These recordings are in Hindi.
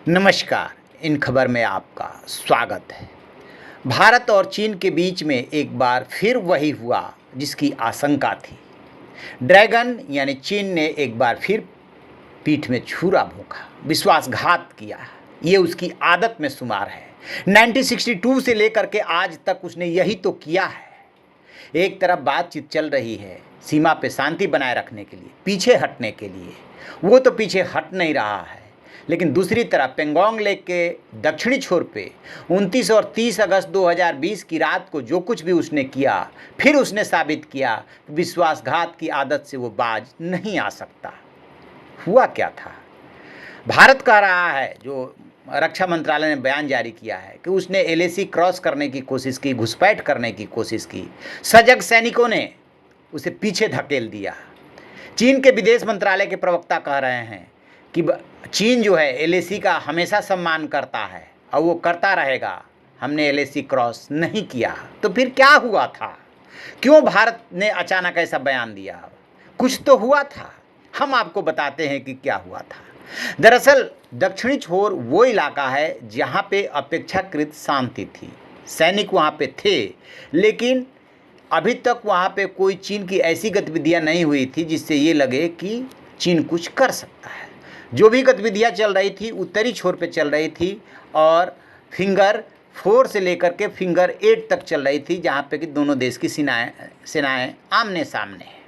नमस्कार। इन खबर में आपका स्वागत है। भारत और चीन के बीच में एक बार फिर वही हुआ जिसकी आशंका थी। ड्रैगन यानी चीन ने एक बार फिर पीठ में छुरा भोंका, विश्वासघात किया। ये उसकी आदत में शुमार है। 1962 से लेकर के आज तक उसने यही तो किया है। एक तरफ बातचीत चल रही है सीमा पे शांति बनाए रखने के लिए, पीछे हटने के लिए, वो तो पीछे हट नहीं रहा है। लेकिन दूसरी तरफ पेंगोंग लेक के दक्षिणी छोर पे 29 और 30 अगस्त 2020 की रात को जो कुछ भी उसने किया, फिर उसने साबित किया कि विश्वासघात की आदत से वो बाज नहीं आ सकता। हुआ क्या था? भारत कह रहा है, जो रक्षा मंत्रालय ने बयान जारी किया है, कि उसने एलएसी क्रॉस करने की कोशिश की, घुसपैठ करने की कोशिश की। सजग सैनिकों ने उसे पीछे धकेल दिया। चीन के विदेश मंत्रालय के प्रवक्ता कह रहे हैं कि चीन जो है एलएसी का हमेशा सम्मान करता है और वो करता रहेगा। हमने एलएसी क्रॉस नहीं किया। तो फिर क्या हुआ था? क्यों भारत ने अचानक ऐसा बयान दिया? कुछ तो हुआ था। हम आपको बताते हैं कि क्या हुआ था। दरअसल दक्षिणी छोर वो इलाका है जहाँ पे अपेक्षाकृत शांति थी। सैनिक वहाँ पे थे, लेकिन अभी तक वहाँ पे कोई चीन की ऐसी गतिविधियाँ नहीं हुई थी जिससे ये लगे कि चीन कुछ कर सकता है। जो भी गतिविधियाँ चल रही थी उत्तरी छोर पे चल रही थी और फिंगर 4 से लेकर के फिंगर 8 तक चल रही थी, जहाँ पे कि दोनों देश की सेनाएं आमने सामने हैं।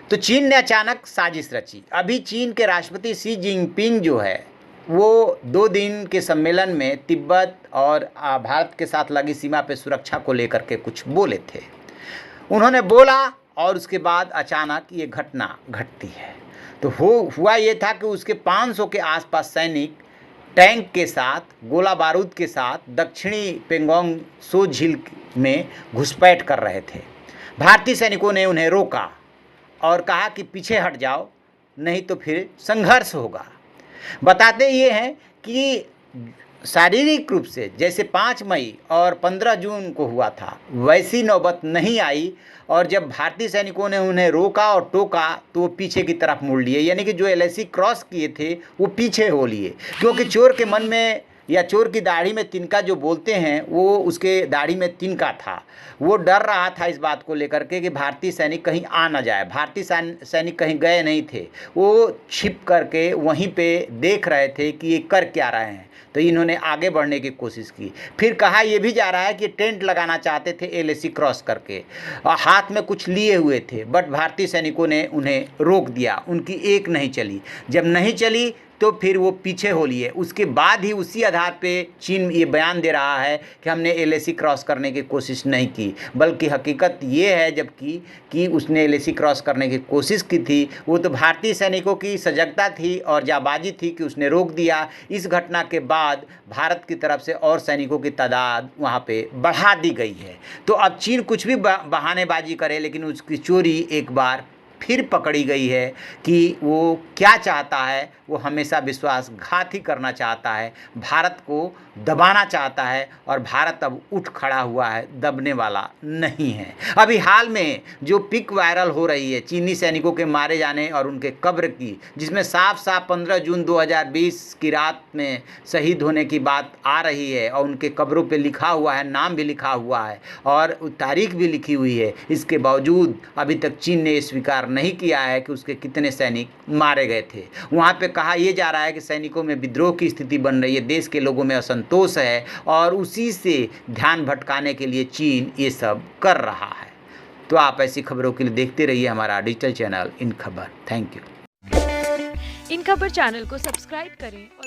तो चीन ने अचानक साजिश रची। अभी चीन के राष्ट्रपति शी जिनपिंग जो है वो 2 दिन के सम्मेलन में तिब्बत और भारत के साथ लगी सीमा पे सुरक्षा को लेकर के कुछ बोले थे। उन्होंने बोला और उसके बाद अचानक ये घटना घटती है। तो हुआ ये था कि उसके 500 के आसपास सैनिक टैंक के साथ, गोला बारूद के साथ दक्षिणी पेंगोंग सो झील में घुसपैठ कर रहे थे। भारतीय सैनिकों ने उन्हें रोका और कहा कि पीछे हट जाओ, नहीं तो फिर संघर्ष होगा। बताते ये हैं कि शारीरिक रूप से जैसे 5 मई और 15 जून को हुआ था वैसी नौबत नहीं आई, और जब भारतीय सैनिकों ने उन्हें रोका और टोका तो वो पीछे की तरफ मुड़ लिए, यानी कि जो एलएसी क्रॉस किए थे वो पीछे हो लिए। क्योंकि चोर के मन में या चोर की दाढ़ी में तिनका जो बोलते हैं, वो उसके दाढ़ी में तिनका था। वो डर रहा था इस बात को लेकर के कि भारतीय सैनिक कहीं आ ना जाए। भारतीय सैनिक कहीं गए नहीं थे, वो छिप करके वहीं पे देख रहे थे कि ये कर क्या रहे हैं। तो इन्होंने आगे बढ़ने की कोशिश की। फिर कहा यह भी जा रहा है कि टेंट लगाना चाहते थे एलएसी क्रॉस करके, और हाथ में कुछ लिए हुए थे, बट भारतीय सैनिकों ने उन्हें रोक दिया। उनकी एक नहीं चली। जब नहीं चली तो फिर वो पीछे हो लिए। उसके बाद ही उसी आधार पे चीन ये बयान दे रहा है कि हमने एलएसी क्रॉस करने की कोशिश नहीं की, बल्कि हकीकत ये है जबकि कि उसने एलएसी क्रॉस करने की कोशिश की थी, वो तो भारतीय सैनिकों की सजगता थी और जाबाजी थी कि उसने रोक दिया। इस घटना के बाद भारत की तरफ से और सैनिकों की तादाद वहाँ पे बढ़ा दी गई है। तो अब चीन कुछ भी बहानेबाजी करे, लेकिन उसकी चोरी एक बार फिर पकड़ी गई है कि वो क्या चाहता है। वो हमेशा विश्वासघात ही करना चाहता है, भारत को दबाना चाहता है, और भारत अब उठ खड़ा हुआ है, दबने वाला नहीं है। अभी हाल में जो पिक वायरल हो रही है चीनी सैनिकों के मारे जाने और उनके कब्र की, जिसमें साफ साफ 15 जून 2020 की रात में शहीद होने की बात आ रही है, और उनके कब्रों पे लिखा हुआ है, नाम भी लिखा हुआ है और तारीख भी लिखी हुई है। इसके बावजूद अभी तक चीन ने स्वीकार नहीं किया है कि उसके कितने सैनिक मारे गए थे। वहाँ पे कहा यह जा रहा है कि सैनिकों में विद्रोह की स्थिति बन रही है, देश के लोगों में असंतोष है, और उसी से ध्यान भटकाने के लिए चीन ये सब कर रहा है। तो आप ऐसी खबरों के लिए देखते रहिए हमारा डिजिटल चैनल इन खबर। Thank you. इन खबर चैनल को सब्सक्राइब करें और